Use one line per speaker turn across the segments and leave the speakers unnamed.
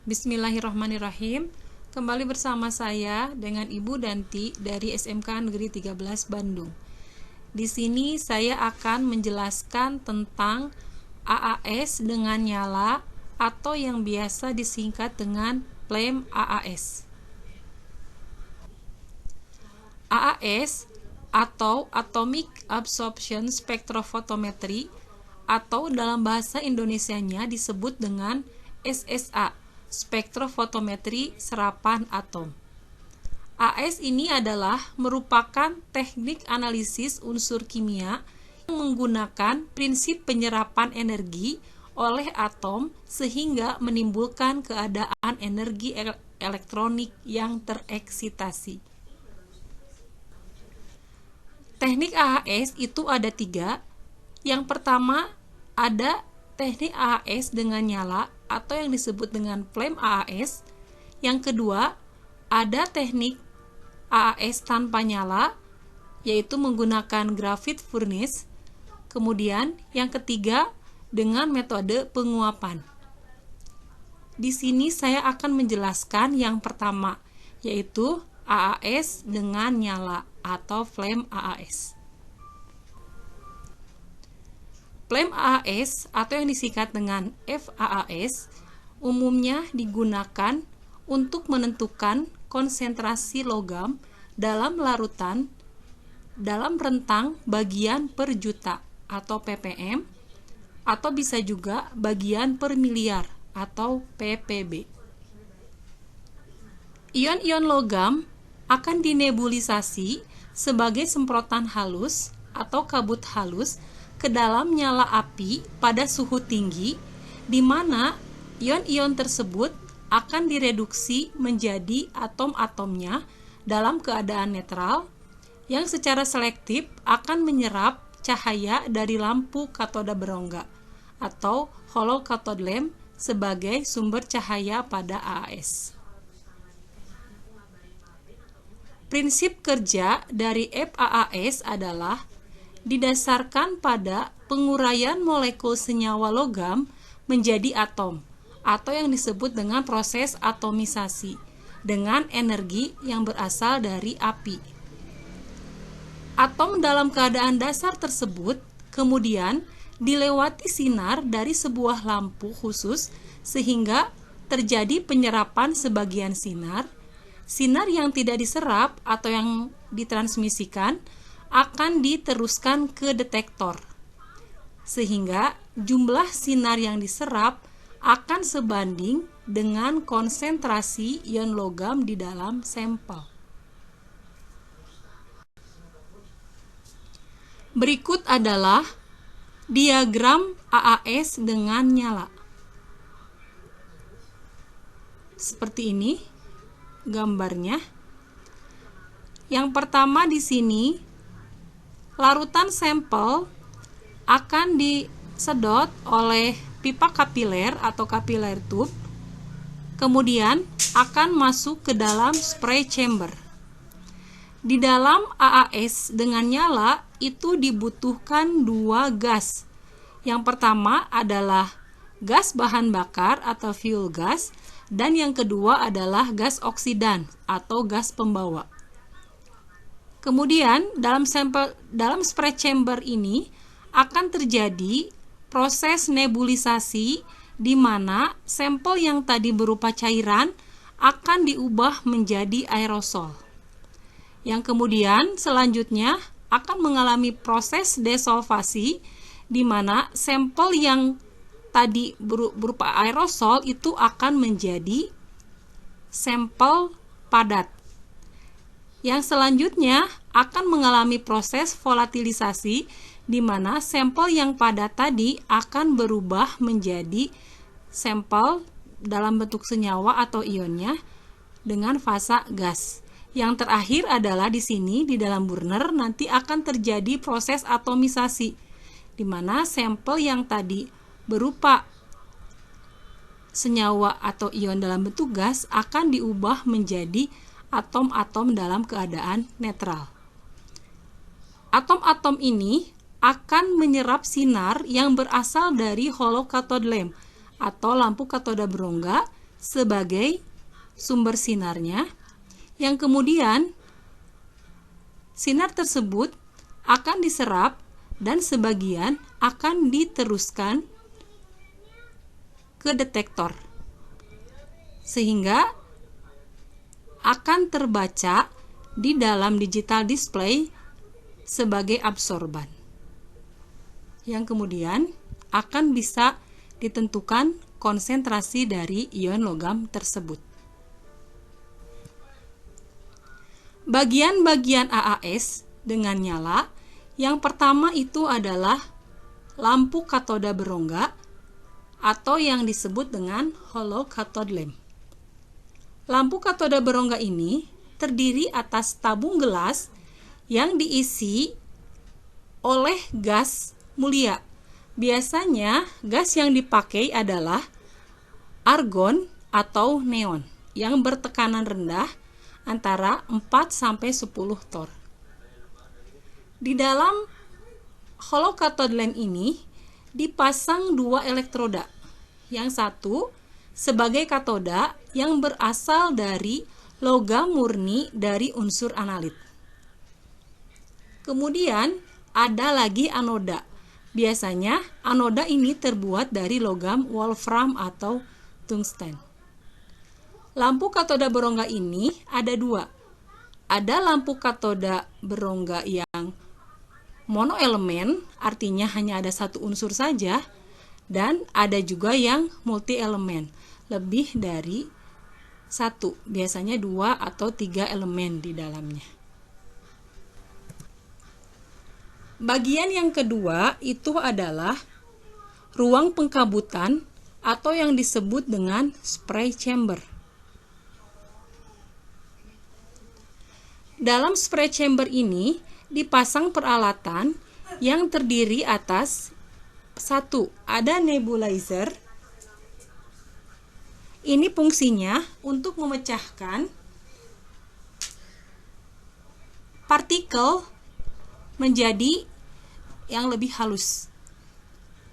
Bismillahirrahmanirrahim. Kembali bersama saya dengan Ibu Danti dari SMK Negeri 13 Bandung. Di sini saya akan menjelaskan tentang AAS dengan nyala atau yang biasa disingkat dengan flame AAS. AAS atau Atomic Absorption Spectrophotometry atau dalam bahasa Indonesianya disebut dengan SSA, spektrofotometri serapan atom. AAS ini adalah merupakan teknik analisis unsur kimia yang menggunakan prinsip penyerapan energi oleh atom sehingga menimbulkan keadaan energi elektronik yang tereksitasi. Teknik AAS itu ada 3. Yang pertama ada teknik AAS dengan nyala atau yang disebut dengan flame AAS. Yang kedua, ada teknik AAS tanpa nyala, yaitu menggunakan graphite furnace. Kemudian, yang ketiga, dengan metode penguapan. Di sini saya akan menjelaskan yang pertama, yaitu AAS dengan nyala atau flame AAS. Flame AAS atau yang disingkat dengan FAAS umumnya digunakan untuk menentukan konsentrasi logam dalam larutan dalam rentang bagian per juta atau ppm atau bisa juga bagian per miliar atau ppb. Ion-ion logam akan dinebulisasi sebagai semprotan halus atau kabut halus ke dalam nyala api pada suhu tinggi, di mana ion-ion tersebut akan direduksi menjadi atom-atomnya dalam keadaan netral yang secara selektif akan menyerap cahaya dari lampu katoda berongga atau hollow cathode lamp sebagai sumber cahaya pada AAS. Prinsip kerja dari FAAS adalah didasarkan pada penguraian molekul senyawa logam menjadi atom atau yang disebut dengan proses atomisasi dengan energi yang berasal dari api. Atom dalam keadaan dasar tersebut kemudian dilewati sinar dari sebuah lampu khusus sehingga terjadi penyerapan sebagian sinar. Sinar yang tidak diserap atau yang ditransmisikan akan diteruskan ke detektor, sehingga jumlah sinar yang diserap akan sebanding dengan konsentrasi ion logam di dalam sampel. Berikut adalah diagram AAS dengan nyala. Seperti ini gambarnya. Yang pertama di sini larutan sampel akan disedot oleh pipa kapiler atau capillary tube, kemudian akan masuk ke dalam spray chamber. Di dalam AAS dengan nyala itu dibutuhkan 2 gas. Yang pertama adalah gas bahan bakar atau fuel gas, dan yang kedua adalah gas oksidan atau gas pembawa. Kemudian dalam spray chamber ini akan terjadi proses nebulisasi di mana sampel yang tadi berupa cairan akan diubah menjadi aerosol. Yang kemudian selanjutnya akan mengalami proses desolvasi di mana sampel yang tadi berupa aerosol itu akan menjadi sampel padat. Yang selanjutnya akan mengalami proses volatilisasi di mana sampel yang padat tadi akan berubah menjadi sampel dalam bentuk senyawa atau ionnya dengan fasa gas. Yang terakhir adalah di sini di dalam burner nanti akan terjadi proses atomisasi di mana sampel yang tadi berupa senyawa atau ion dalam bentuk gas akan diubah menjadi atom-atom dalam keadaan netral. Atom-atom ini akan menyerap sinar yang berasal dari hollow cathode lamp atau lampu katoda berongga sebagai sumber sinarnya, yang kemudian sinar tersebut akan diserap dan sebagian akan diteruskan ke detektor, sehingga akan terbaca di dalam digital display sebagai absorban, yang kemudian akan bisa ditentukan konsentrasi dari ion logam tersebut. Bagian-bagian AAS dengan nyala, yang pertama itu adalah lampu katoda berongga atau yang disebut dengan hollow cathode lamp. Lampu katoda berongga ini terdiri atas tabung gelas yang diisi oleh gas mulia. Biasanya gas yang dipakai adalah argon atau neon yang bertekanan rendah antara 4-10 torr. Di dalam hollow cathode lamp ini dipasang dua elektroda. Yang satu sebagai katoda yang berasal dari logam murni dari unsur analit. Kemudian ada lagi anoda. Biasanya anoda ini terbuat dari logam wolfram atau tungsten. Lampu katoda berongga ini ada dua. Ada lampu katoda berongga yang monoelemen, artinya hanya ada satu unsur saja, dan ada juga yang multi elemen, lebih dari satu, biasanya 2 atau 3 elemen di dalamnya. Bagian yang kedua itu adalah ruang pengkabutan atau yang disebut dengan spray chamber. Dalam spray chamber ini dipasang peralatan yang terdiri atas satu, ada nebulizer. Ini fungsinya untuk memecahkan partikel menjadi yang lebih halus.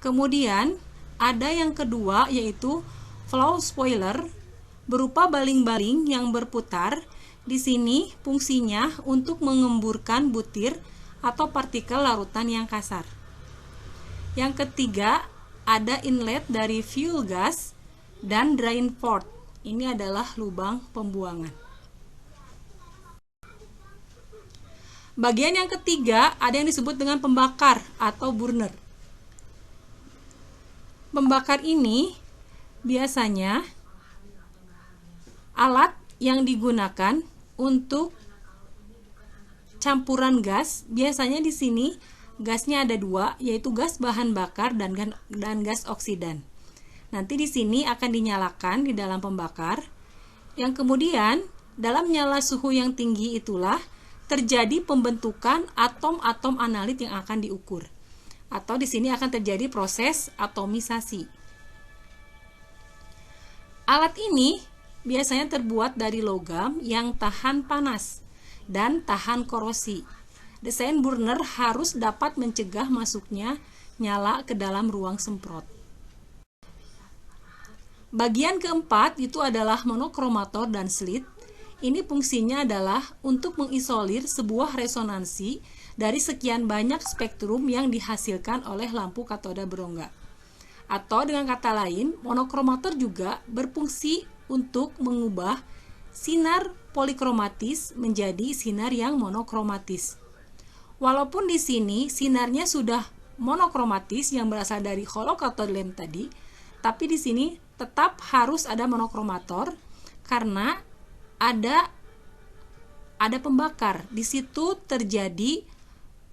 Kemudian ada yang kedua yaitu flow spoiler berupa baling-baling yang berputar. Di sini fungsinya untuk mengemburkan butir atau partikel larutan yang kasar. Yang ketiga ada inlet dari fuel gas dan drain port. Ini adalah lubang pembuangan. Bagian yang ketiga ada yang disebut dengan pembakar atau burner. Pembakar ini biasanya alat yang digunakan untuk campuran gas. Biasanya di sini gasnya ada dua, yaitu gas bahan bakar dan gas oksidan. Nanti di sini akan dinyalakan di dalam pembakar, yang kemudian dalam nyala suhu yang tinggi itulah terjadi pembentukan atom-atom analit yang akan diukur. Atau di sini akan terjadi proses atomisasi. Alat ini biasanya terbuat dari logam yang tahan panas dan tahan korosi. Desain burner harus dapat mencegah masuknya nyala ke dalam ruang semprot. Bagian keempat itu adalah monokromator dan slit. Ini fungsinya adalah untuk mengisolir sebuah resonansi dari sekian banyak spektrum yang dihasilkan oleh lampu katoda berongga. Atau dengan kata lain, monokromator juga berfungsi untuk mengubah sinar polikromatis menjadi sinar yang monokromatis. Walaupun di sini sinarnya sudah monokromatis yang berasal dari hollow cathode lamp tadi, tapi di sini tetap harus ada monokromator karena ada pembakar. Di situ terjadi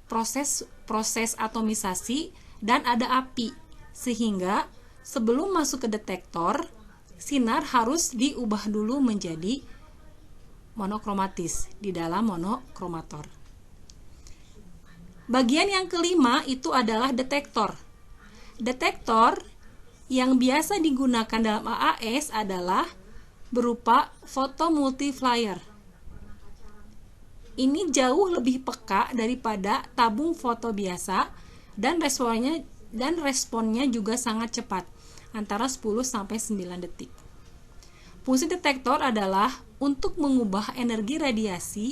proses atomisasi dan ada api, sehingga sebelum masuk ke detektor sinar harus diubah dulu menjadi monokromatis di dalam monokromator. Bagian yang kelima itu adalah detektor. Detektor yang biasa digunakan dalam AAS adalah berupa photomultiplier. Ini jauh lebih peka daripada tabung foto biasa dan responnya juga sangat cepat, antara 10-9 detik. Fungsi detektor adalah untuk mengubah energi radiasi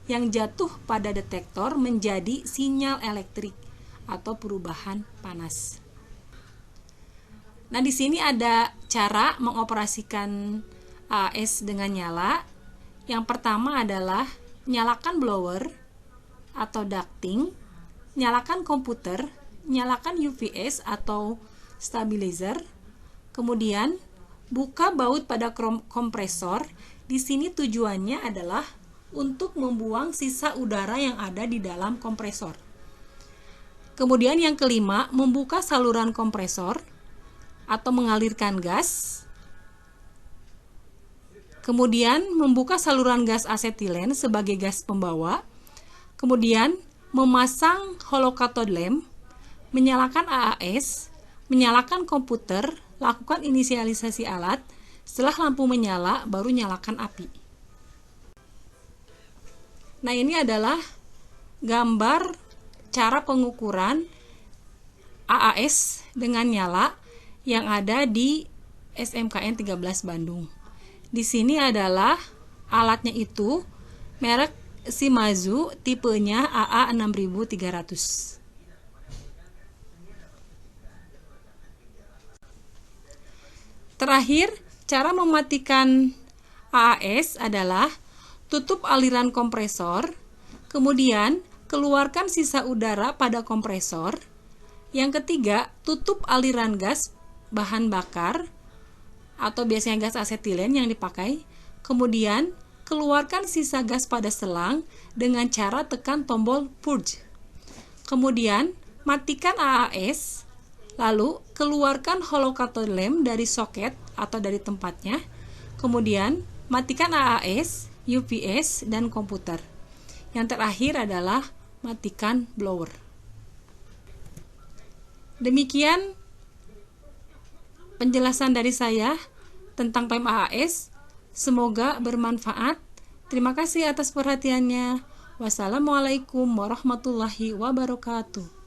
yang jatuh pada detektor menjadi sinyal elektrik atau perubahan panas. Nah, di sini ada cara mengoperasikan AAS dengan nyala. Yang pertama adalah nyalakan blower atau ducting, nyalakan komputer, nyalakan UPS atau stabilizer, kemudian buka baut pada kompresor. Di sini tujuannya adalah untuk membuang sisa udara yang ada di dalam kompresor. Kemudian yang kelima, membuka saluran kompresor atau mengalirkan gas. Kemudian membuka saluran gas asetilen sebagai gas pembawa. Kemudian memasang holocathode lamp, menyalakan AAS, menyalakan komputer, lakukan inisialisasi alat. Setelah lampu menyala, baru nyalakan api. Nah, ini adalah gambar cara pengukuran AAS dengan nyala yang ada di SMKN 13 Bandung. Di sini adalah alatnya itu merek Shimazu, tipenya AA6300. Terakhir, cara mematikan AAS adalah tutup aliran kompresor, kemudian keluarkan sisa udara pada kompresor. Yang ketiga, tutup aliran gas bahan bakar atau biasanya gas asetilen yang dipakai. Kemudian keluarkan sisa gas pada selang dengan cara tekan tombol purge. Kemudian matikan AAS, lalu keluarkan holocathode lamp dari soket atau dari tempatnya. Kemudian matikan AAS, UPS, dan komputer. Yang terakhir adalah matikan blower. Demikian penjelasan dari saya tentang PEM AAS. Semoga bermanfaat. Terima kasih atas perhatiannya. Wassalamualaikum warahmatullahi wabarakatuh.